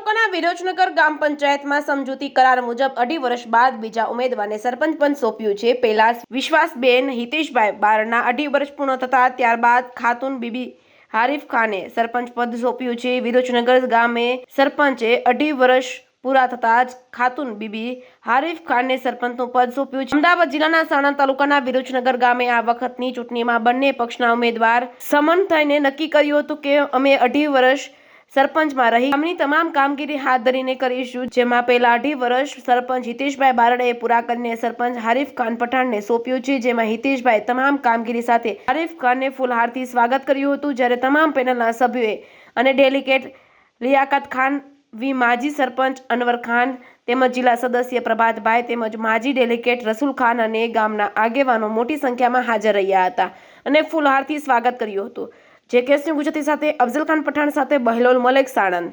તાલુકાના વિરોચનગર ગામ પંચાયતમાં સમજૂતી કરાર મુજબ 2.5 વર્ષ બાદ બીજા ઉમેદવારને સરપંચ પદ સોંપ્યું છે। પહેલા વિશ્વાસબેન હિતેશભાઈ બારડના 2.5 વર્ષ પૂર્ણ થતા ત્યારબાદ ખાતુન બીબી હારિફ ખાને સરપંચ પદ સોંપ્યું છે। વિરોચનગર ગામે સરપંચે 2.5 વર્ષ પૂરા થતા જ ખાતુન બીબી હારિફ ખાનને સરપંચનું પદ સોંપ્યું છે। અમદાવાદ જિલ્લાના સાણંદ તાલુકાના વિરોચનગર ગામે આ વખતની ચૂંટણીમાં બંને પક્ષના ઉમેદવાર સમન થઈને નક્કી કર્યું હતું કે અમે 2.5 વર્ષ સરપંચમાં રહી ગામની તમામ કામગીરી હાથ ધરીને કરીશું, જેમાં પહેલા 2.5 વર્ષ સરપંચ હિતેશભાઈ બારડે પૂરા કરીને સરપંચ હારિફ ખાન પઠાણને સોંપ્યું છે, જેમાં હિતેશભાઈ તમામ કામગીરી સાથે હારિફ ખાનને ફૂલહારથી સ્વાગત કર્યું હતું। જ્યારે તમામ પેનલના સભ્યોએ અને ડેલિગેટ લિયાકત ખાન, માજી સરપંચ અનવર ખાન તેમજ જિલ્લા સદસ્ય પ્રભાતભાઈ તેમજ માજી ડેલિગેટ રસુલ ખાન અને ગામના આગેવાનો મોટી સંખ્યામાં હાજર રહ્યા હતા અને ફૂલહારથી સ્વાગત કર્યું હતું। જે કેસની ગુજરાતી સાથે અફઝલ ખાન પઠાણ સાથે બહેલોલ મલેક, સાણંદ।